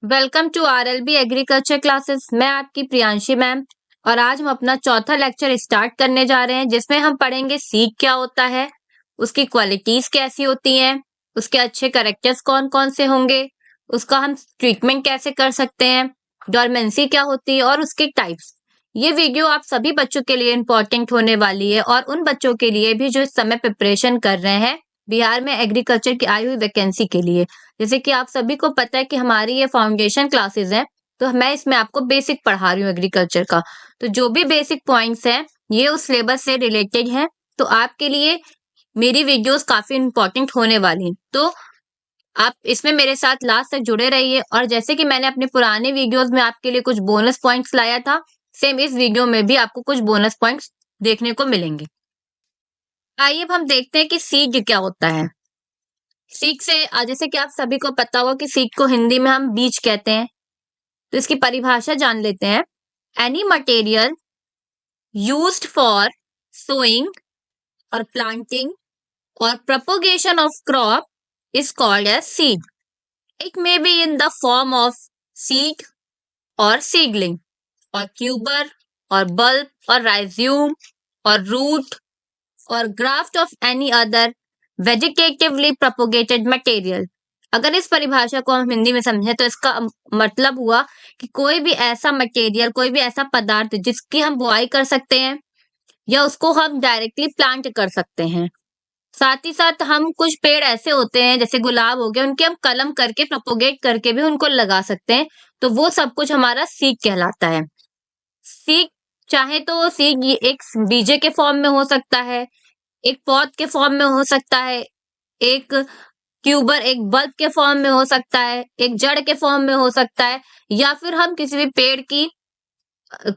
Welcome to RLB agriculture classes. मैं आपकी Priyanshi ma'am और आज हम अपना चौथा लेक्चर स्टार्ट करने जा रहे हैं जिसमें हम पढ़ेंगे सीड क्या होता है, उसकी क्वालिटीज कैसी होती हैं, उसके अच्छे करेक्टर्स कौन कौन से होंगे, उसका हम ट्रीटमेंट कैसे कर सकते हैं, डोरमेंसी क्या होती है और उसके टाइप्स। ये वीडियो आप सभी बच्चों के लिए इम्पोर्टेंट होने वाली है और उन बच्चों के लिए भी जो इस समय प्रिपरेशन कर रहे हैं बिहार में एग्रीकल्चर की आई हुई वैकेंसी के लिए। जैसे कि आप सभी को पता है कि हमारी ये फाउंडेशन क्लासेस हैं, तो मैं इसमें आपको बेसिक पढ़ा रही हूँ एग्रीकल्चर का। तो जो भी बेसिक पॉइंट्स हैं ये उस सिलेबस से रिलेटेड हैं, तो आपके लिए मेरी वीडियोस काफी इंपॉर्टेंट होने वाली हैं। तो आप इसमें मेरे साथ लास्ट तक जुड़े रहिए और जैसे कि मैंने अपने पुराने वीडियोस में आपके लिए कुछ बोनस पॉइंट्स लाया था, सेम इस वीडियो में भी आपको कुछ बोनस पॉइंट्स देखने को मिलेंगे। आइए अब हम देखते हैं कि सीड क्या होता है। सीड से जैसे कि आप सभी को पता होगा कि सीड को हिंदी में हम बीज कहते हैं, तो इसकी परिभाषा जान लेते हैं। Any material used for sowing और प्लांटिंग और propagation of crop is called as seed. It may be in the form of seed or seedling or tuber or bulb or rhizome or root or graft of any other vegetatively propagated material. अगर इस परिभाषा को हम हिंदी में समझें तो इसका मतलब हुआ कि कोई भी ऐसा मटेरियल, कोई भी ऐसा पदार्थ जिसकी हम बुआई कर सकते हैं या उसको हम डायरेक्टली प्लांट कर सकते हैं। साथ ही साथ हम कुछ पेड़ ऐसे होते हैं जैसे गुलाब हो गया, उनके हम कलम करके प्रोपोगेट करके भी उनको लगा सकते हैं, तो वो सब कुछ हमारा सीड कहलाता है। सीड चाहे तो सीड एक बीजे के फॉर्म में हो सकता है, एक पौध के फॉर्म में हो सकता है, एक ट्यूबर एक बल्ब के फॉर्म में हो सकता है, एक जड़ के फॉर्म में हो सकता है, या फिर हम किसी भी पेड़ की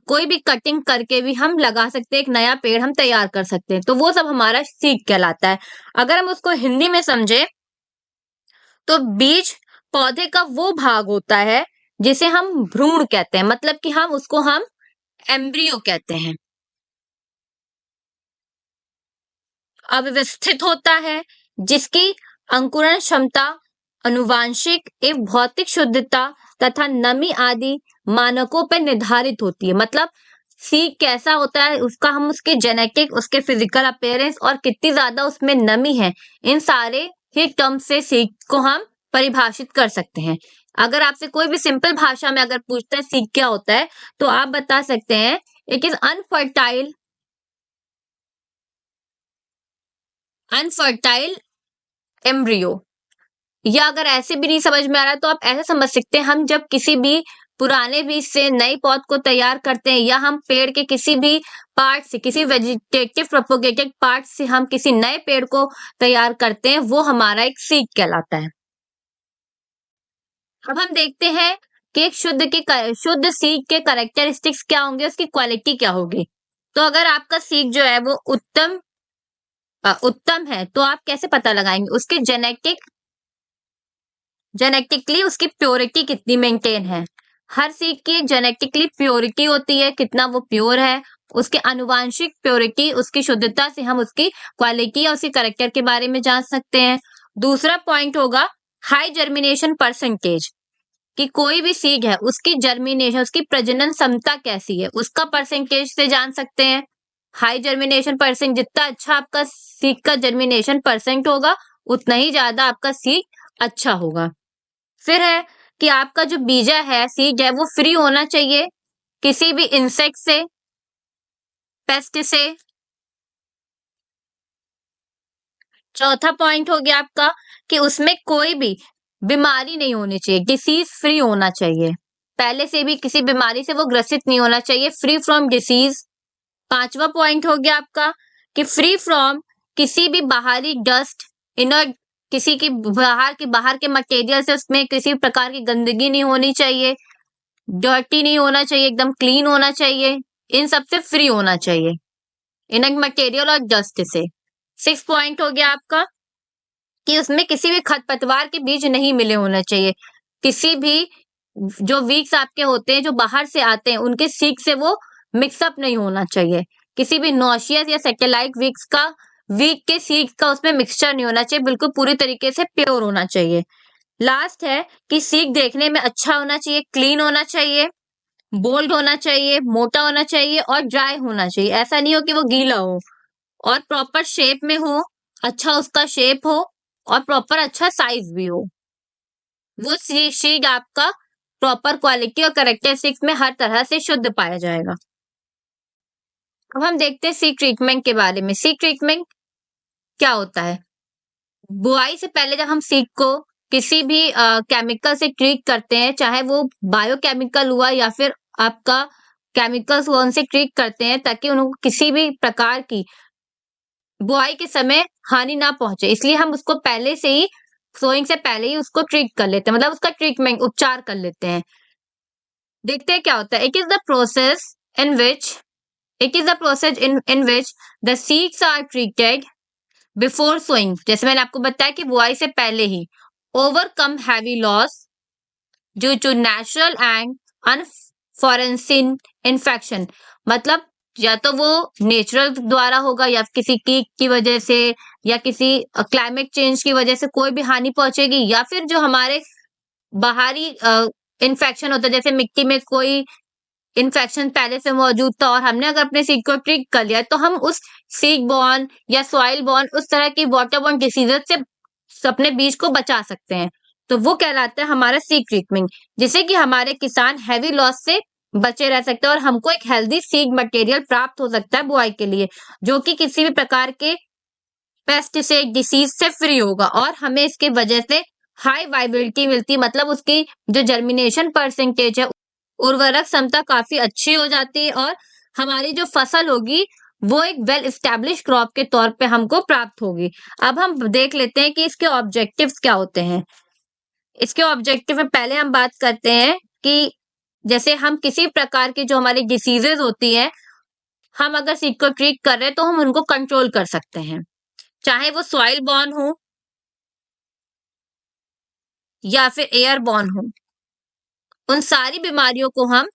कोई भी कटिंग करके भी हम लगा सकते हैं, एक नया पेड़ हम तैयार कर सकते हैं, तो वो सब हमारा सीड कहलाता है। अगर हम उसको हिंदी में समझे तो बीज पौधे का वो भाग होता है जिसे हम भ्रूण कहते हैं, मतलब कि हम एम्ब्रियो कहते हैं। अव्यवस्थित होता है जिसकी अंकुरण क्षमता, अनुवांशिक एवं भौतिक शुद्धता तथा नमी आदि मानकों पर निर्धारित होती है। मतलब सीड कैसा होता है उसका हम उसके जेनेटिक, उसके फिजिकल अपीयरेंस और कितनी ज्यादा उसमें नमी है, इन सारे ही टर्म से सीड को हम परिभाषित कर सकते हैं। अगर आपसे कोई भी सिंपल भाषा में अगर पूछता है सीड क्या होता है, तो आप बता सकते हैं इट इज अनफर्टाइल एम्ब्रियो। या अगर ऐसे भी नहीं समझ में आ रहा तो आप ऐसे समझ सकते हैं, हम जब किसी भी पुराने बीज से नई पौध को तैयार करते हैं या हम पेड़ के किसी भी पार्ट से, किसी वेजिटेटिव प्रोपोगेटेड पार्ट से हम किसी नए पेड़ को तैयार करते हैं, वो हमारा एक सीड कहलाता है। अब हम देखते हैं कि एक शुद्ध सीड के कैरेक्टरिस्टिक्स क्या होंगे, उसकी क्वालिटी क्या होगी। तो अगर आपका सीड जो है वो उत्तम है तो आप कैसे पता लगाएंगे, उसके जेनेटिकली उसकी प्योरिटी कितनी मेंटेन है। हर सीड की एक जेनेटिकली प्योरिटी होती है, कितना वो प्योर है, उसके आनुवांशिक प्योरिटी, उसकी शुद्धता से हम उसकी क्वालिटी या उसके कैरेक्टर के बारे में जान सकते हैं। दूसरा पॉइंट होगा हाई जर्मिनेशन परसेंटेज, कि कोई भी सीड है उसकी जर्मिनेशन, उसकी प्रजनन क्षमता कैसी है, उसका परसेंटेज से जान सकते हैं। हाई जर्मिनेशन परसेंट, जितना अच्छा आपका सीड का जर्मिनेशन परसेंट होगा उतना ही ज्यादा आपका सीड अच्छा होगा। फिर है कि आपका जो बीजा है, सीड है, वो फ्री होना चाहिए किसी भी इंसेक्ट से, पेस्ट से। चौथा पॉइंट हो गया आपका कि उसमें कोई भी बीमारी नहीं होनी चाहिए, डिसीज फ्री होना चाहिए, पहले से भी किसी बीमारी से वो ग्रसित नहीं होना चाहिए, फ्री फ्रॉम डिसीज। पांचवा पॉइंट हो गया आपका कि फ्री फ्रॉम किसी भी बाहरी डस्ट, इनर्ट, किसी की बाहर के मटेरियल से उसमें किसी प्रकार की गंदगी नहीं होनी चाहिए, डर्टी नहीं होना चाहिए, एकदम क्लीन होना चाहिए, इन सब से फ्री होना चाहिए, इनर्ट मटेरियल और डस्ट से। सिक्स पॉइंट हो गया आपका कि उसमें किसी भी खरपतवार के बीज नहीं मिले होने चाहिए, किसी भी जो वीक्स आपके होते हैं जो बाहर से आते हैं उनके सीड से वो मिक्सअप नहीं होना चाहिए, किसी भी नॉशियस या सैटेलाइट वीक के सीड का उसमें मिक्सचर नहीं होना चाहिए, बिल्कुल पूरी तरीके से प्योर होना चाहिए। लास्ट है कि सीड देखने में अच्छा होना चाहिए, क्लीन होना चाहिए, बोल्ड होना चाहिए, मोटा होना चाहिए और ड्राई होना चाहिए। ऐसा नहीं हो कि वो गीला हो, और प्रॉपर शेप में हो, अच्छा उसका शेप हो और प्रॉपर अच्छा साइज भी हो। वो सीड आपका प्रॉपर क्वालिटी और कैरेक्टरिस्टिक्स में हर तरह से शुद्ध पाया जाएगा। अब हम देखते हैं सीड ट्रीटमेंट के बारे में। सीड ट्रीटमेंट क्या होता है? बुआई से पहले जब हम सीड को किसी भी केमिकल से ट्रीट करते हैं, चाहे वो बायोकेमिकल हुआ या फिर आपका केमिकल्स हुआ, उनसे ट्रीट करते हैं ताकि उनको किसी भी प्रकार की बुआई के समय हानि ना पहुंचे। इसलिए हम उसको पहले से ही, सोइंग से पहले ही उसको ट्रीट कर लेते हैं, मतलब उसका ट्रीटमेंट, उपचार कर लेते हैं। देखते हैं क्या होता है। It is the process in which the seeds are treated before sowing। जैसे मैंने आपको बताया कि बुआई से पहले ही overcome heavy loss due to natural and unforeseen infection। मतलब या तो वो नेचुरल द्वारा होगा या किसी कीट की वजह से या किसी क्लाइमेट चेंज की वजह से कोई भी हानि पहुंचेगी, या फिर जो हमारे बाहरी इन्फेक्शन होता है, जैसे मिट्टी में कोई इन्फेक्शन पहले से मौजूद था और हमने अगर अपने सीड को ट्रीट कर लिया, तो हम उस सीड बॉर्न या सॉइल बॉर्न, उस तरह की वाटर बॉर्न डिसीजेस से अपने बीज को बचा सकते हैं। तो वो कहलाता है हमारा सीड ट्रीटमेंट, जिससे कि हमारे किसान हैवी लॉस से बचे रह सकते हैं और हमको एक हेल्दी सीड मटेरियल प्राप्त हो सकता है बुआई के लिए, जो कि किसी भी प्रकार के पेस्ट से, डिसीज से फ्री होगा और हमें इसके वजह से हाई वाइबिलिटी मिलती, मतलब उसकी जो जर्मिनेशन परसेंटेज है, उर्वरक क्षमता काफी अच्छी हो जाती है और हमारी जो फसल होगी वो एक वेल एस्टेब्लिश क्रॉप के तौर पे हमको प्राप्त होगी। अब हम देख लेते हैं कि इसके ऑब्जेक्टिव्स क्या होते हैं। इसके ऑब्जेक्टिव में पहले हम बात करते हैं कि जैसे हम किसी प्रकार की जो हमारी डिसीजेज होती है, हम अगर सीड को ट्रीट कर रहे हैं तो हम उनको कंट्रोल कर सकते हैं, चाहे वो सॉइल बॉर्न हो या फिर एयर बॉर्न हो। उन सारी बीमारियों को हम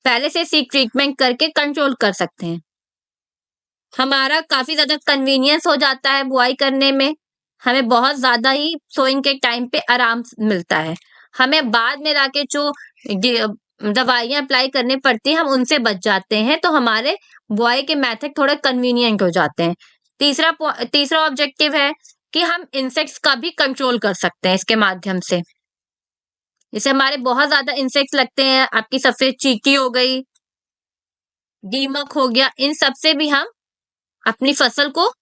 पहले से सीड ट्रीटमेंट करके कंट्रोल कर सकते हैं। हमारा काफी ज्यादा कन्वीनियंस हो जाता है बुआई करने में, हमें बहुत ज्यादा ही सोइंग के टाइम पे आराम मिलता है। हमें बाद में जाके जो दवाइयां अप्लाई करनी पड़ती है, हम उनसे बच जाते हैं, तो हमारे बुआई के मेथड थोड़े कन्वीनियंट हो जाते हैं। तीसरा ऑब्जेक्टिव है कि हम इंसेक्ट्स का भी कंट्रोल कर सकते हैं इसके माध्यम से। जैसे हमारे बहुत ज्यादा इंसेक्ट्स लगते हैं, आपकी सफेद चींटी हो गई, दीमक हो गया, इन सब से भी हम अपनी फसल को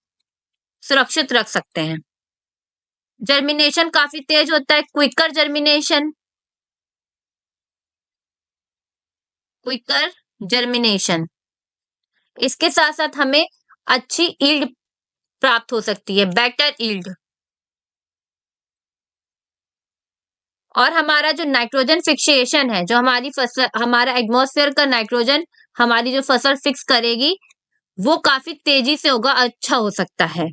सुरक्षित रख सकते हैं। जर्मिनेशन काफी तेज होता है, क्विकर जर्मिनेशन। इसके साथ साथ हमें अच्छी ईल्ड प्राप्त हो सकती है, बेटर ईल्ड। और हमारा जो नाइट्रोजन फिक्सेशन है, जो हमारी फसल, हमारा एटमॉस्फेयर का नाइट्रोजन हमारी जो फसल फिक्स करेगी, वो काफी तेजी से होगा, अच्छा हो सकता है।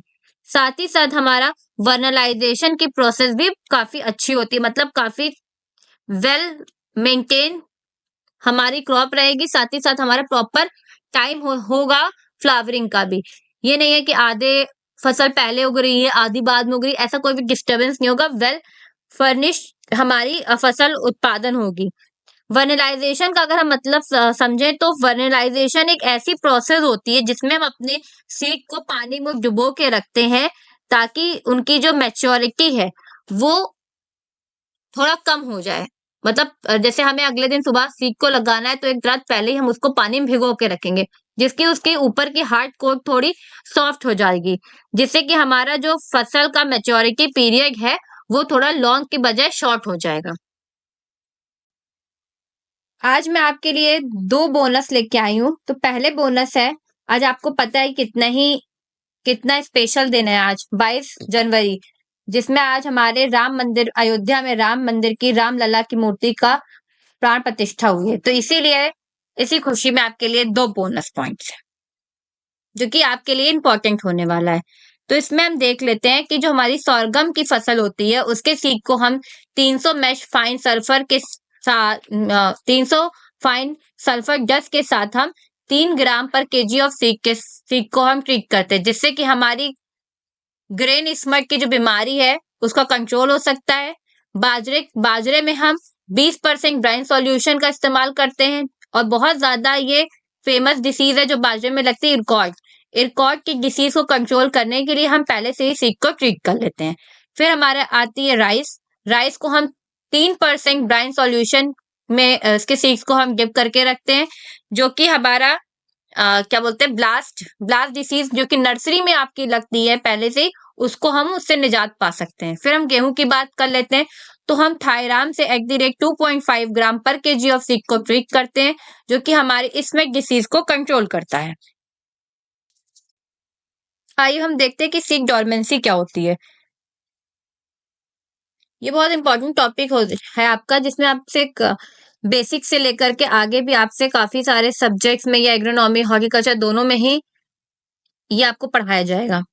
साथ ही साथ हमारा वर्नलाइजेशन की प्रोसेस भी काफी अच्छी होती है, मतलब काफी वेल मेंटेन हमारी क्रॉप रहेगी। साथ ही साथ हमारा प्रॉपर टाइम होगा फ्लावरिंग का भी। ये नहीं है कि आधे फसल पहले उग रही है, आधी बाद में उग रही है, ऐसा कोई भी डिस्टर्बेंस नहीं होगा। वेल फर्निश हमारी फसल उत्पादन होगी। वर्नलाइजेशन का अगर हम मतलब समझें, तो वर्नलाइजेशन एक ऐसी प्रोसेस होती है जिसमें हम अपने सीड को पानी में डुबो के रखते हैं, ताकि उनकी जो मैच्योरिटी है वो थोड़ा कम हो जाए। मतलब जैसे हमें अगले दिन सुबह सीड को लगाना है, तो एक रात पहले ही हम उसको पानी में भिगो के रखेंगे, जिसकी उसके ऊपर की हार्ड कोट थोड़ी सॉफ्ट हो जाएगी, जिससे कि हमारा जो फसल का मैच्योरिटी पीरियड है वो थोड़ा लॉन्ग की बजाय शॉर्ट हो जाएगा। आज मैं आपके लिए 2 बोनस लेके आई हूँ। तो पहले बोनस है, आज आपको पता है कितना स्पेशल दिन है आज, 22 जनवरी, जिसमें आज हमारे राम मंदिर, अयोध्या में राम मंदिर की रामलला की मूर्ति का प्राण प्रतिष्ठा हुई है। तो इसीलिए इसी खुशी में आपके लिए 2 बोनस पॉइंट्स है, जो कि आपके लिए इंपॉर्टेंट होने वाला है। तो इसमें हम देख लेते हैं कि जो हमारी सोरगम की फसल होती है, उसके सीड को हम 300 मैश फाइन सल्फर के साथ 300 फाइन सल्फर डस्ट के साथ हम 3 ग्राम पर केजी ऑफ सीड को हम ट्रीट करते हैं, जिससे कि हमारी ग्रेन स्मट की जो बीमारी है उसका कंट्रोल हो सकता है। बाजरे में हम 20% ब्राइन सॉल्यूशन का इस्तेमाल करते हैं और बहुत ज्यादा ये फेमस डिसीज है जो बाजरे में लगती है, इरकॉर्ड। इरकॉर्ड की डिसीज को कंट्रोल करने के लिए हम पहले से ही सीक को ट्रीट कर लेते हैं। फिर हमारे आती है राइस। राइस को हम 3% ब्राइन सॉल्यूशन में इसके सीड्स को हम डिप करके रखते हैं, जो कि हमारा क्या बोलते हैं, ब्लास्ट डिसीज जो कि नर्सरी में आपकी लगती है पहले से, उसको हम उससे निजात पा सकते हैं। फिर हम गेहूं की बात कर लेते हैं, तो हम थायराम से @ 2.5 ग्राम पर केजी ऑफ सीड को ट्रीट करते हैं, जो कि हमारे इसमें डिसीज को कंट्रोल करता है। आइए हम देखते हैं कि सीड डॉर्मेंसी क्या होती है। ये बहुत इंपॉर्टेंट टॉपिक है आपका, जिसमें आपसे बेसिक से लेकर के आगे भी आपसे काफी सारे सब्जेक्ट्स में या एग्रोनॉमी हॉर्टिकल्चर दोनों में ही ये आपको पढ़ाया जाएगा।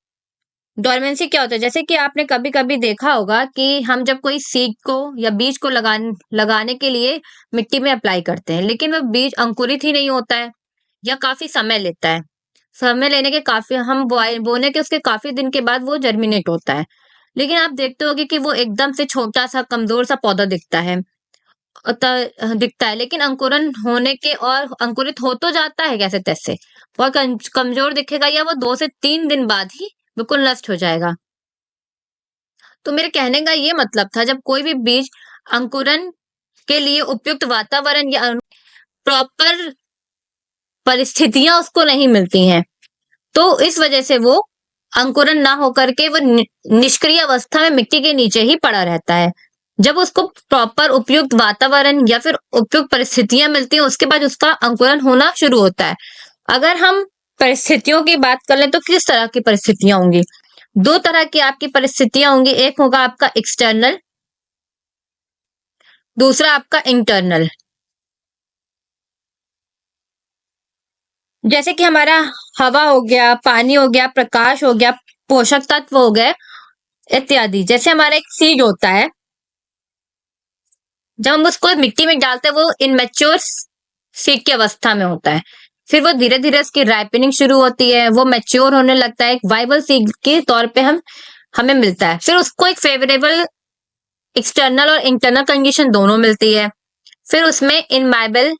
डॉर्मेंसी क्या होता है? जैसे कि आपने कभी कभी देखा होगा कि हम जब कोई सीड को या बीज को लगाने के लिए मिट्टी में अप्लाई करते हैं, लेकिन वह बीज अंकुरित ही नहीं होता है या काफी समय लेता है। समय लेने के काफी हम बोने के उसके काफी दिन के बाद वो जर्मिनेट होता है, लेकिन आप देखते होगे कि वो एकदम से छोटा सा कमजोर सा पौधा दिखता है, लेकिन अंकुरन होने के और अंकुरित हो तो जाता है कैसे तैसे, और कमजोर दिखेगा या वो 2 से 3 दिन बाद ही बिल्कुल नष्ट हो जाएगा। तो मेरे कहने का ये मतलब था, जब कोई भी बीज अंकुरन के लिए उपयुक्त वातावरण या प्रॉपर परिस्थितियां उसको नहीं मिलती हैं, तो इस वजह से वो अंकुरन ना होकर के वो निष्क्रिय अवस्था में मिट्टी के नीचे ही पड़ा रहता है। जब उसको प्रॉपर उपयुक्त वातावरण या फिर उपयुक्त परिस्थितियां मिलती हैं, उसके बाद उसका अंकुरन होना शुरू होता है। अगर हम परिस्थितियों की बात कर लें तो किस तरह की परिस्थितियां होंगी? 2 तरह की आपकी परिस्थितियां होंगी, एक होगा आपका एक्सटर्नल, दूसरा आपका इंटरनल। जैसे कि हमारा हवा हो गया, पानी हो गया, प्रकाश हो गया, पोषक तत्व हो गए इत्यादि। जैसे हमारा एक सीड होता है, जब हम उसको मिट्टी में डालते हैं वो इनमेच्योर सीड की अवस्था में होता है, फिर वो धीरे धीरे उसकी राइपनिंग शुरू होती है, वो मैच्योर होने लगता है, एक वाइबल सीड के तौर पे हमें मिलता है। फिर उसको एक फेवरेबल एक्सटर्नल और इंटरनल कंडीशन दोनों मिलती है। फिर उसमें इनवाइबल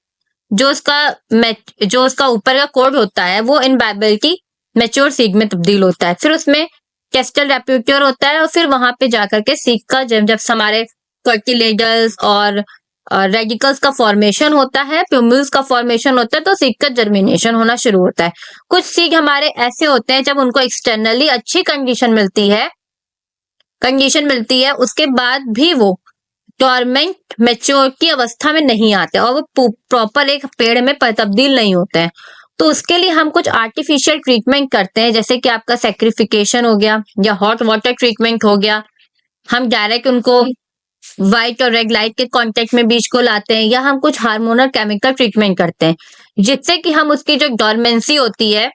जो उसका ऊपर का कोड होता है वो इनवाइबिलिटी मैच्योर सीड में तब्दील होता है। फिर उसमें टेस्टल रेप्यूट्योर होता है, और फिर वहां पे जाकर के सीड का जब हमारे कर्टिलेजर्स और रेडिकल्स का फॉर्मेशन होता है, प्यूमिल्स का फॉर्मेशन होता है, तो सीड का जर्मिनेशन होना शुरू होता है। कुछ सीड हमारे ऐसे होते हैं जब उनको एक्सटर्नली अच्छी कंडीशन मिलती है, उसके बाद भी वो डोरमेंट मैच्योर की अवस्था में नहीं आते और वो प्रॉपर एक पेड़ में तब्दील नहीं होते हैं। तो उसके लिए हम कुछ आर्टिफिशियल ट्रीटमेंट करते हैं, जैसे कि आपका सैक्रिफिकेशन हो गया या हॉट वाटर ट्रीटमेंट हो गया। हम डायरेक्ट उनको व्हाइट और रेड लाइट के कांटेक्ट में बीज को लाते हैं, या हम कुछ हार्मोनल केमिकल ट्रीटमेंट करते हैं, जिससे कि हम उसकी जो डोरमेंसी होती है,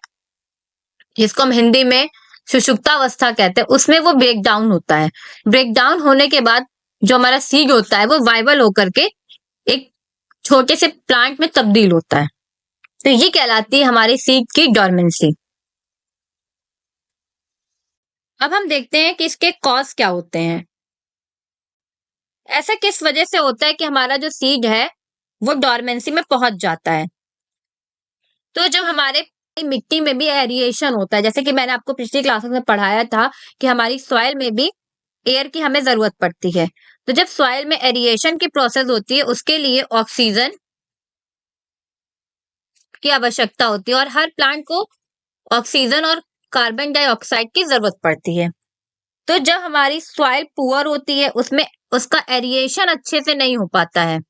जिसको हम हिंदी में सुषुप्तावस्था कहते हैं, उसमें वो ब्रेक डाउन होता है। ब्रेक डाउन होने के बाद जो हमारा सीड होता है वो वाइबल होकर के एक छोटे से प्लांट में तब्दील होता है। तो ये कहलाती है हमारी सीड की डोरमेंसी। अब हम देखते हैं कि इसके कॉज क्या होते हैं। ऐसा किस वजह से होता है कि हमारा जो सीड है वो डोरमेंसी में पहुंच जाता है? तो जब हमारे मिट्टी में भी एरिएशन होता है, जैसे कि मैंने आपको पिछली क्लासेस में पढ़ाया था कि हमारी सॉइल में भी एयर की हमें जरूरत पड़ती है। तो जब सॉइल में एरिएशन की प्रोसेस होती है, उसके लिए ऑक्सीजन की आवश्यकता होती है, और हर प्लांट को ऑक्सीजन और कार्बन डाइऑक्साइड की जरूरत पड़ती है। तो जब हमारी सॉइल पुअर होती है, उसमें उसका एरिएशन अच्छे से नहीं हो पाता है,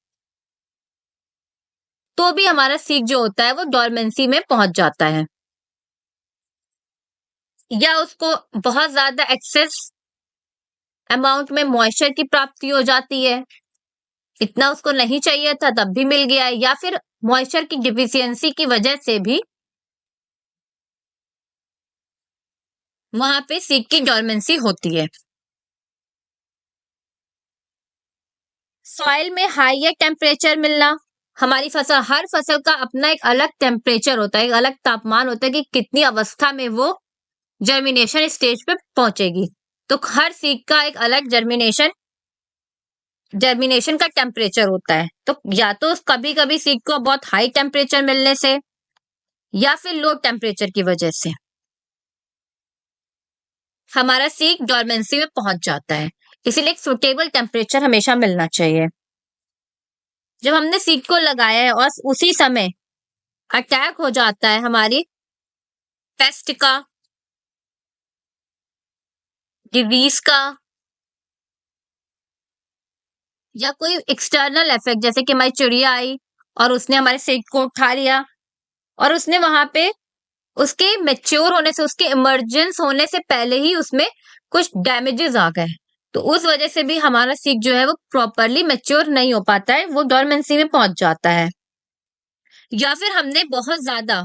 तो भी हमारा सीड जो होता है वो डोरमेंसी में पहुंच जाता है, या उसको बहुत ज्यादा एक्सेस अमाउंट में मॉइस्चर की प्राप्ति हो जाती है, इतना उसको नहीं चाहिए था तब भी मिल गया है, या फिर मॉइस्चर की डिफिशियंसी की वजह से भी वहां पे सीड की डोरमेंसी होती है। सॉइल में हाई टेम्परेचर मिलना, हर फसल का अपना एक अलग टेम्परेचर होता है, एक अलग तापमान होता है कि कितनी अवस्था में वो जर्मिनेशन स्टेज पे पहुंचेगी। तो हर सीड का एक अलग जर्मिनेशन जर्मिनेशन का टेम्परेचर होता है। तो या तो कभी कभी सीड को बहुत हाई टेम्परेचर मिलने से या फिर लो टेम्परेचर की वजह से हमारा सीड डोरमेंसी में पहुंच जाता है। इसीलिए एक सुटेबल टेम्परेचर हमेशा मिलना चाहिए। जब हमने सीड को लगाया है और उसी समय अटैक हो जाता है हमारी पेस्ट का, डिवीज का, या कोई एक्सटर्नल इफेक्ट, जैसे कि हमारी चिड़िया आई और उसने हमारे सीड को उठा लिया और उसने वहां पे उसके मैच्योर होने से, उसके इमरजेंस होने से पहले ही उसमें कुछ डैमेजेस आ गए, तो उस वजह से भी हमारा सीड जो है वो प्रॉपरली मैच्योर नहीं हो पाता है, वो डोरमेंसी में पहुंच जाता है। या फिर हमने बहुत ज्यादा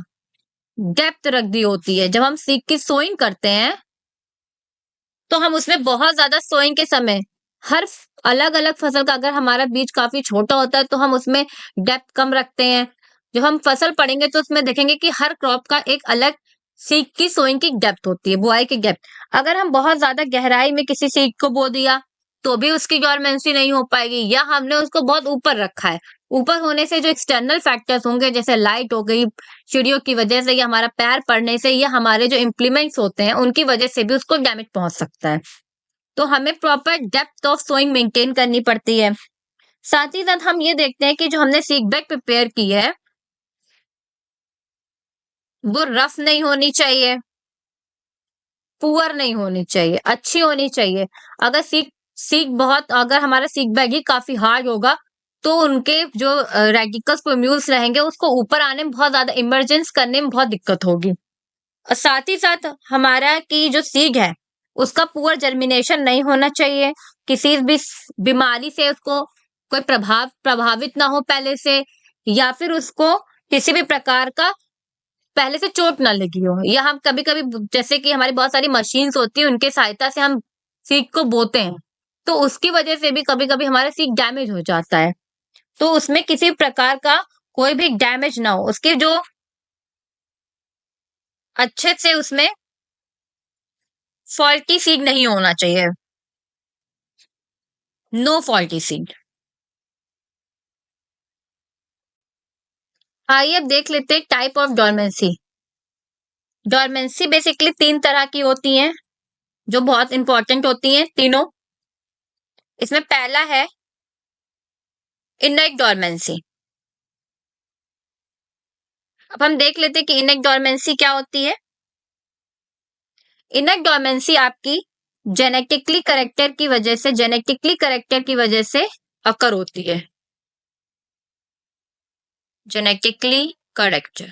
डेप्थ रख दी होती है। जब हम सीड की सोइंग करते हैं तो हम उसमें बहुत ज्यादा सोइंग के समय हर अलग अलग फसल का, अगर हमारा बीज काफी छोटा होता है तो हम उसमें डेप्थ कम रखते हैं। जब हम फसल पढ़ेंगे तो उसमें देखेंगे कि हर क्रॉप का एक अलग सीड की सोइंग की डेप्थ होती है, बुआई की डेप्थ। अगर हम बहुत ज्यादा गहराई में किसी सीड को बो दिया तो भी उसकी डोरमेंसी नहीं हो पाएगी, या हमने उसको बहुत ऊपर रखा है, ऊपर होने से जो एक्सटर्नल फैक्टर्स होंगे जैसे लाइट हो गई, चिड़ियों की वजह से, या हमारा पैर पड़ने से, या हमारे जो इम्प्लीमेंट्स होते हैं उनकी वजह से भी उसको डैमेज पहुंच सकता है। तो हमें proper depth of sowing maintain करनी पड़ती है। साथ ही साथ हम ये देखते हैं कि जो हमने सीड बेड प्रिपेयर की है वो रफ नहीं होनी चाहिए, पुअर नहीं होनी चाहिए, अच्छी होनी चाहिए। अगर सीड सीड बहुत अगर हमारा सीड बैग ही काफी हार्ड होगा तो उनके जो रेडिकल्स प्रोम्यूल्स रहेंगे उसको ऊपर आने में बहुत ज्यादा इमरजेंस करने में बहुत दिक्कत होगी। और साथ ही साथ हमारा की जो सीड है उसका पुअर जर्मिनेशन नहीं होना चाहिए, किसी भी बीमारी से उसको कोई प्रभावित ना हो पहले से, या फिर उसको किसी भी प्रकार का पहले से चोट ना लगी हो, या हम कभी कभी जैसे कि हमारी बहुत सारी मशीन्स होती है उनके सहायता से हम सीड को बोते हैं, तो उसकी वजह से भी कभी कभी हमारा सीड डैमेज हो जाता है। तो उसमें किसी प्रकार का कोई भी डैमेज ना हो, उसके जो अच्छे से उसमें फॉल्टी सीड नहीं होना चाहिए, नो फॉल्टी सीड। आइए अब देख लेते हैं type of dormancy. Dormancy basically 3 तरह की होती हैं जो बहुत इंपॉर्टेंट होती हैं तीनों। इसमें पहला है इनएक्ट डोरमेंसी। अब हम देख लेते हैं कि इनएक्ट डोरमेंसी क्या होती है। इनएक्ट डोरमेंसी आपकी जेनेटिकली करेक्टर की वजह से अकर होती है। Genetically character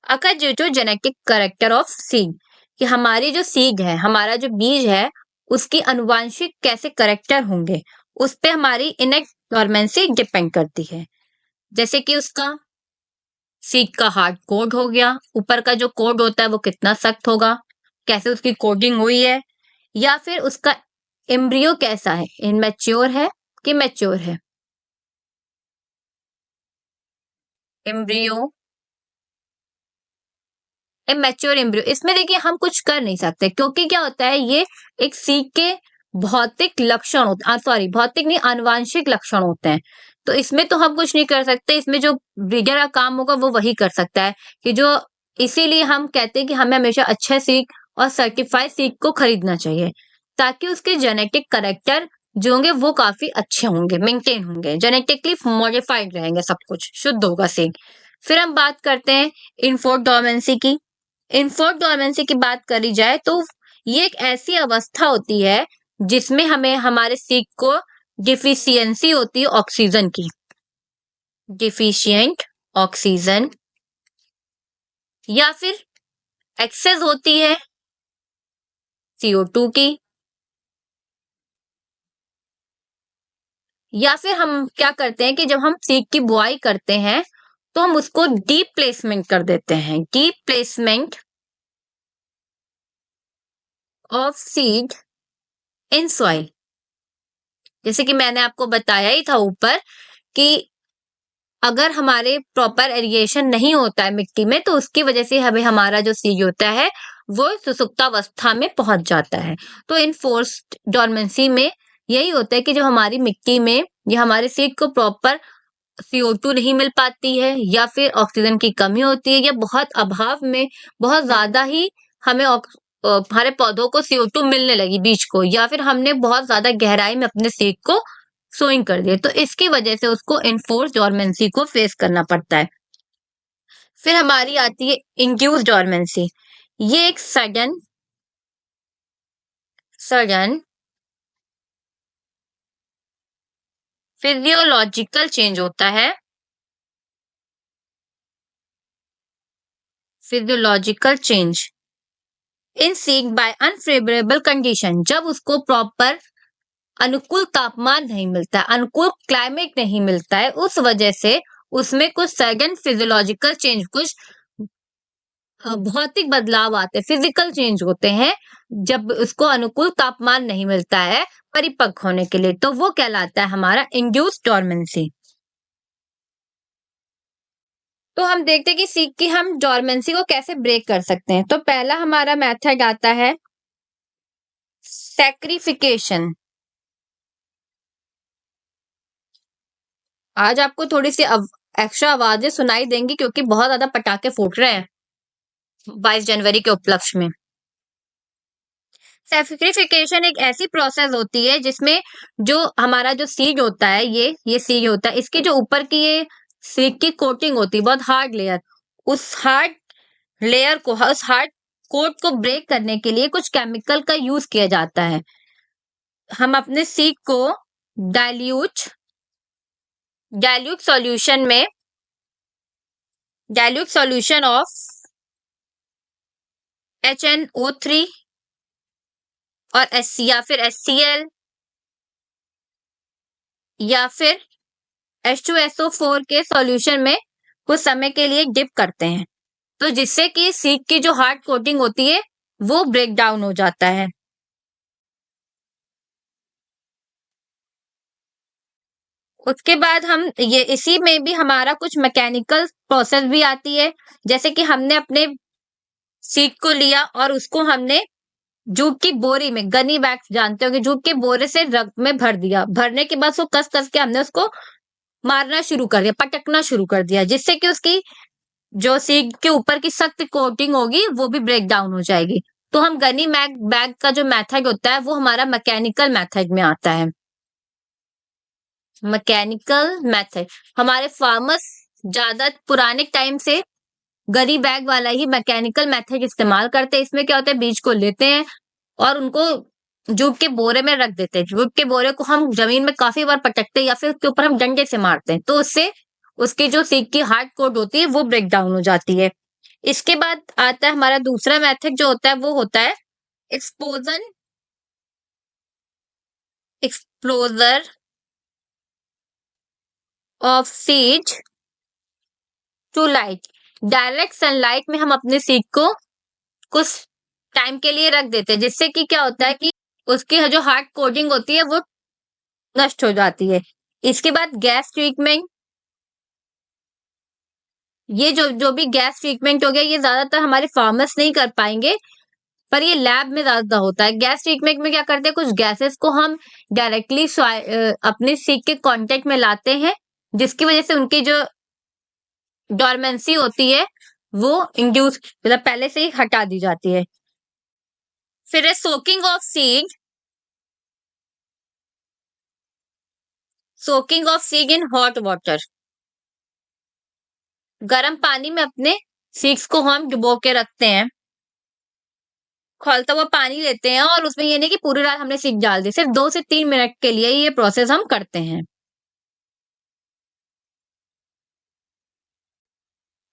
occur due to genetic character of seed, कि हमारी जो सीड है, हमारा जो बीज है, उसकी अनुवांशिक कैसे करेक्टर होंगे उस पे हमारी इनएक्ट डोरमेंसी डिपेंड करती है। जैसे कि उसका सीड का हार्ड कोड हो गया, ऊपर का जो कोड होता है वो कितना सख्त होगा, कैसे उसकी कोडिंग हुई है, या फिर उसका एम्ब्रियो कैसा है, इनमेच्योर है कि मैच्योर है। एम्ब्रियो, इमेच्योर एम्ब्रियो, इसमें देखिए हम कुछ कर नहीं सकते, क्योंकि क्या होता है ये एक सीड के भौतिक लक्षण होते, सॉरी भौतिक नहीं, आनुवांशिक लक्षण होते हैं। तो इसमें तो हम कुछ नहीं कर सकते, इसमें जो ब्रीडर का काम होगा वो वही कर सकता है कि जो, इसीलिए हम कहते हैं कि हमें हमेशा अच्छे सीड और सर्टिफाइड सीड को खरीदना चाहिए, ताकि उसके जेनेटिक करेक्टर जो होंगे वो काफी अच्छे होंगे, मेंटेन होंगे, जेनेटिकली मॉडिफाइड रहेंगे, सब कुछ शुद्ध होगा सीड। फिर हम बात करते हैं इनफोर्ट डोरमेंसी की। इनफोर्ट डोरमेंसी की बात करी जाए तो ये एक ऐसी अवस्था होती है जिसमें हमें हमारे सीड को डिफिशियंसी होती है ऑक्सीजन की, डिफिशियंट ऑक्सीजन, या फिर एक्सेस होती है CO2 की, या फिर हम क्या करते हैं कि जब हम सीड की बुआई करते हैं तो हम उसको डीप प्लेसमेंट कर देते हैं, deep placement of seed in soil. जैसे कि मैंने आपको बताया ही था ऊपर कि अगर हमारे प्रॉपर एरिएशन नहीं होता है मिट्टी में, तो उसकी वजह से हमें हमारा जो सीड होता है वो सुसुप्तावस्था में पहुंच जाता है। तो इन फोर्स्ड डॉर्मेंसी में यही होता है कि जब हमारी मिट्टी में या हमारे सीड को प्रॉपर CO2 नहीं मिल पाती है, या फिर ऑक्सीजन की कमी होती है, या बहुत अभाव में बहुत ज्यादा ही हमें हमारे पौधों को CO2 मिलने लगी बीज को, या फिर हमने बहुत ज्यादा गहराई में अपने सीड को सोइंग कर दिया, तो इसकी वजह से उसको इनफोर्स डॉर्मेंसी को फेस करना पड़ता है। फिर हमारी आती है इंड्यूस डॉर्मेंसी। ये एक सडन फिजियोलॉजिकल चेंज होता है। Physiological change in seed bye unfavourable condition, जब उसको प्रॉपर अनुकूल तापमान नहीं मिलता है, अनुकूल क्लाइमेट नहीं मिलता है, उस वजह से उसमें कुछ सडन फिजियोलॉजिकल चेंज, कुछ भौतिक बदलाव आते हैं, फिजिकल चेंज होते हैं जब उसको अनुकूल तापमान नहीं मिलता है परिपक्व होने के लिए, तो वो कहलाता है हमारा इंड्यूस्ड डॉर्मेंसी। तो हम देखते हैं कि सीड की हम डॉर्मेंसी को कैसे ब्रेक कर सकते हैं। तो पहला हमारा मेथड आता है सैक्रिफिकेशन। आज आपको थोड़ी सी एक्स्ट्रा आवाजें सुनाई देंगी क्योंकि बहुत ज्यादा पटाखे फूट रहे हैं 22 जनवरी के उपलक्ष्य में। सैक्रिफिकेशन एक ऐसी प्रोसेस होती है जिसमें जो हमारा जो सीड होता है, ये सीड होता है, इसकी जो ऊपर की ये सीड की कोटिंग होती है, बहुत हार्ड लेयर, उस हार्ड लेयर को, उस हार्ड कोट को ब्रेक करने के लिए कुछ केमिकल का यूज किया जाता है। हम अपने सीड को डाइल्यूट सॉल्यूशन ऑफ HNO3 और या फिर HCl या फिर H2SO4 के सॉल्यूशन में कुछ समय के लिए डिप करते हैं, तो जिससे कि सीड की जो हार्ड कोटिंग होती है वो ब्रेक डाउन हो जाता है। उसके बाद हम ये इसी में भी हमारा कुछ मैकेनिकल प्रोसेस भी आती है, जैसे कि हमने अपने सीड को लिया और उसको हमने जूट की बोरी में, गनी बैग्स जानते होंगे, जूट के बोरे से रग में भर दिया, भरने के बाद उसको कस कस के हमने उसको मारना शुरू कर दिया, पटकना शुरू कर दिया, जिससे कि उसकी जो सीड के ऊपर की सख्त कोटिंग होगी वो भी ब्रेक डाउन हो जाएगी। तो हम गनी बैग का जो मेथड होता है वो हमारा मैकेनिकल मेथड में आता है। मैकेनिकल मेथड हमारे फार्मर्स ज्यादा पुराने टाइम से गनी बैग वाला ही मैकेनिकल मेथड इस्तेमाल करते हैं। इसमें क्या होता है, बीज को लेते हैं और उनको जूट के बोरे में रख देते हैं। जूट के बोरे को हम जमीन में काफी बार पटकते हैं या फिर उसके ऊपर हम डंडे से मारते हैं, तो उससे उसकी जो सीड की हार्ड कोट होती है वो ब्रेक डाउन हो जाती है। इसके बाद आता है हमारा दूसरा मेथड जो होता है, वो होता है exposure of seed to light. Direct sunlight में हम अपने सीड को कुछ टाइम के लिए रख देते हैं, जिससे कि क्या होता है कि उसकी जो हार्ड कोटिंग होती है वो नष्ट हो जाती है। इसके बाद गैस ट्रीटमेंट, ये जो भी गैस ट्रीटमेंट हो गया, ये ज्यादातर हमारे फार्मर्स नहीं कर पाएंगे, पर ये लैब में ज्यादा होता है। गैस ट्रीटमेंट में क्या करते हैं, कुछ गैसेस को हम डायरेक्टली अपने सीड के कांटेक्ट में लाते हैं, जिसकी वजह से उनकी जो डॉर्मेंसी होती है वो इंड्यूस, मतलब पहले से ही हटा दी जाती है। फिर है soaking of seed in hot water. गर्म पानी में अपने सीड्स को हम डुबो के रखते हैं, खौलता हुआ पानी लेते हैं और उसमें ये नहीं कि पूरी रात हमने सीड डाल दी, सिर्फ 2 से 3 मिनट के लिए ये प्रोसेस हम करते हैं।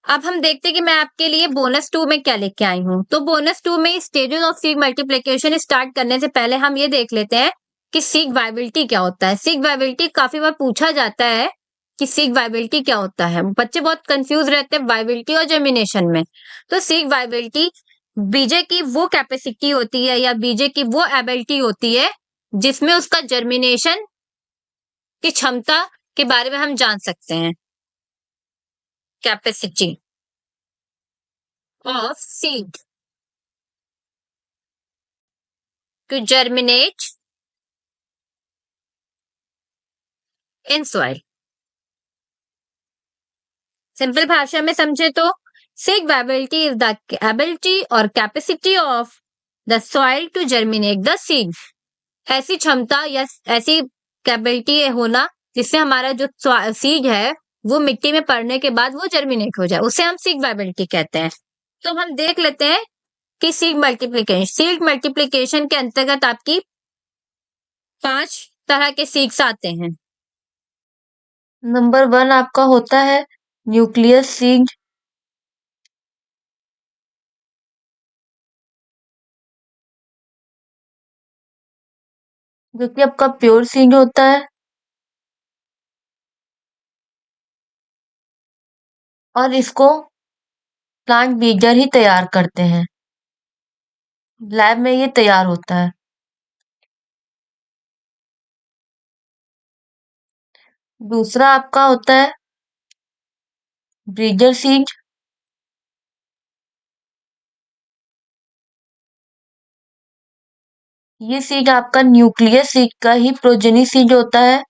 अब हम देखते हैं कि मैं आपके लिए बोनस 2 में क्या लेके आई हूँ। तो बोनस 2 में stages of seed multiplication start करने से पहले हम ये देख लेते हैं कि सीड वायबिलिटी क्या होता है। सीड वायबिलिटी काफी बार पूछा जाता है कि सीड वायबिलिटी क्या होता है, बच्चे बहुत कंफ्यूज रहते हैं वायबिलिटी और जर्मिनेशन में। तो सीड वायबिलिटी बीजे की वो कैपेसिटी होती है या बीजे की वो एबिलिटी होती है जिसमें उसका जर्मिनेशन की क्षमता के बारे में हम जान सकते हैं। capacity of seed to germinate in soil. Simple भाषा में समझे तो seed viability is the ability or capacity of the soil to germinate the seed. ऐसी क्षमता या ऐसी कैपेबिलिटी होना जिससे हमारा जो सीड है वो मिट्टी में पड़ने के बाद वो जर्मिनेट हो जाए, उसे हम सीड वाइबिलिटी कहते हैं। तो हम देख लेते हैं कि सीड मल्टीप्लिकेशन के अंतर्गत आपकी 5 तरह के सीड्स आते हैं। नंबर 1 आपका होता है न्यूक्लियस सीड। जो कि आपका प्योर सीड होता है और इसको प्लांट ब्रीडर ही तैयार करते हैं, लैब में ये तैयार होता है। दूसरा आपका होता है ब्रीडर सीड। ये सीड आपका न्यूक्लियस सीड का ही प्रोजेनी सीड होता है,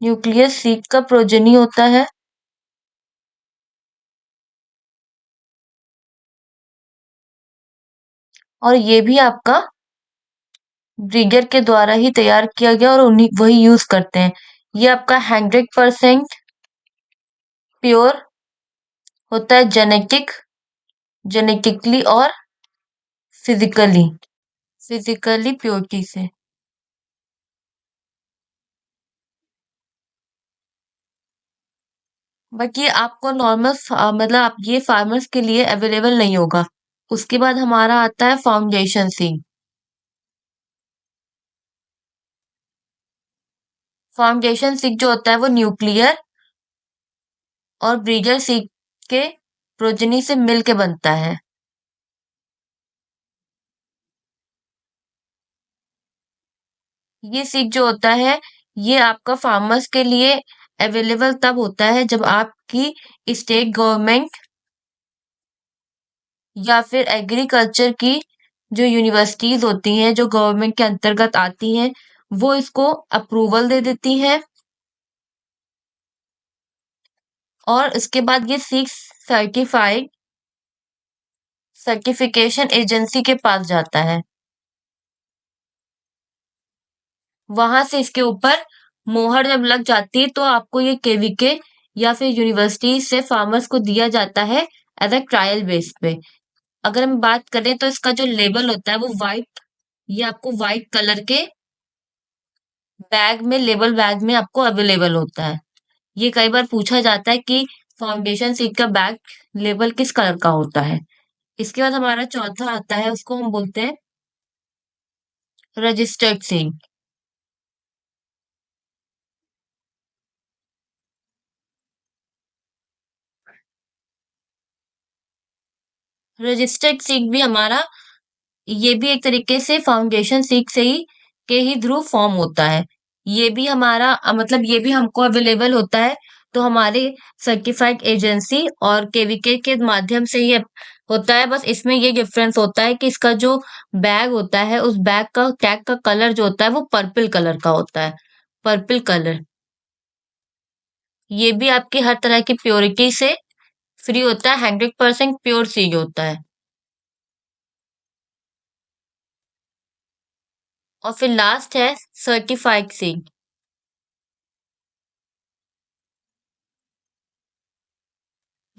न्यूक्लियस सीड का प्रोजेनी होता है। और ये भी आपका ब्रीडर के द्वारा ही तैयार किया गया और उन्हीं वही यूज करते हैं। ये आपका 100% प्योर होता है जेनेटिकली और फिजिकली प्योरिटी से। बट ये आपको नॉर्मल मतलब आप ये फार्मर्स के लिए अवेलेबल नहीं होगा। उसके बाद हमारा आता है फाउंडेशन सीड। फाउंडेशन सीड जो होता है वो न्यूक्लियर और ब्रीडर सीड के प्रोजेनी से मिलके बनता है। ये सीड जो होता है ये आपका फार्मर्स के लिए अवेलेबल तब होता है जब आपकी स्टेट गवर्नमेंट या फिर एग्रीकल्चर की जो यूनिवर्सिटीज होती हैं जो गवर्नमेंट के अंतर्गत आती हैं वो इसको अप्रूवल दे देती हैं और इसके बाद ये सीड सर्टिफिकेशन एजेंसी के पास जाता है। वहां से इसके ऊपर मोहर जब लग जाती है तो आपको ये केवीके या फिर यूनिवर्सिटी से फार्मर्स को दिया जाता है एज अ ट्रायल बेस पे। अगर हम बात करें तो इसका जो लेबल होता है वो वाइट, ये आपको वाइट कलर के लेबल बैग में आपको अवेलेबल होता है। ये कई बार पूछा जाता है कि फाउंडेशन सीड का बैग लेबल किस कलर का होता है। इसके बाद हमारा चौथा आता है, उसको हम बोलते हैं रजिस्टर्ड सीड। रजिस्टर्ड सीड भी हमारा ये भी एक तरीके से फाउंडेशन सीड से ही के ही थ्रू फॉर्म होता है। ये भी हमारा मतलब ये भी हमको अवेलेबल होता है तो हमारे सर्टिफाइड एजेंसी और केवीके के माध्यम से ये होता है। बस इसमें ये डिफरेंस होता है कि इसका जो बैग होता है उस बैग का टैग का कलर जो होता है वो पर्पल कलर का होता है, पर्पल कलर। ये भी आपकी हर तरह की प्योरिटी से फ्री होता है, 100% प्योर सीड होता है। और फिर लास्ट है सर्टिफाइड सीड,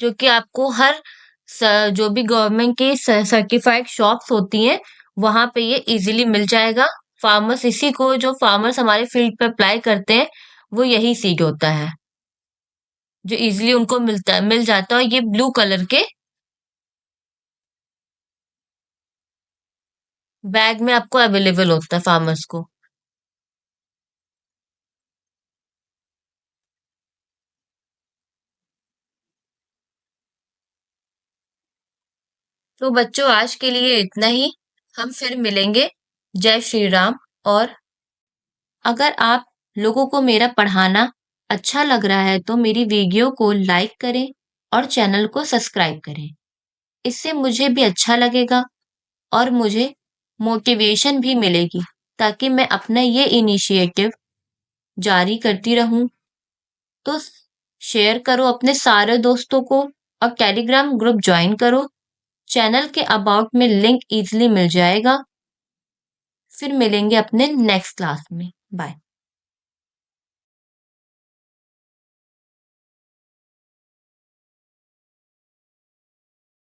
जो कि आपको जो भी गवर्नमेंट की सर्टिफाइड शॉप्स होती हैं वहां पे ये इजीली मिल जाएगा। फार्मर्स इसी को जो फार्मर्स हमारे फील्ड पे अप्लाई करते हैं वो यही सीड होता है जो इजीली उनको मिल जाता है। ये ब्लू कलर के बैग में आपको अवेलेबल होता है फार्मर्स को। तो बच्चों आज के लिए इतना ही, हम फिर मिलेंगे। जय श्री राम। और अगर आप लोगों को मेरा पढ़ाना अच्छा लग रहा है तो मेरी वीडियो को लाइक करें, और चैनल को सब्सक्राइब करें। इससे मुझे भी अच्छा लगेगा और मुझे मोटिवेशन भी मिलेगी ताकि मैं अपना ये इनिशिएटिव जारी करती रहूं। तो शेयर करो अपने सारे दोस्तों को और टेलीग्राम ग्रुप ज्वाइन करो। चैनल के अबाउट में लिंक इजीली मिल जाएगा। फिर मिलेंगे अपने नेक्स्ट क्लास में। बाय।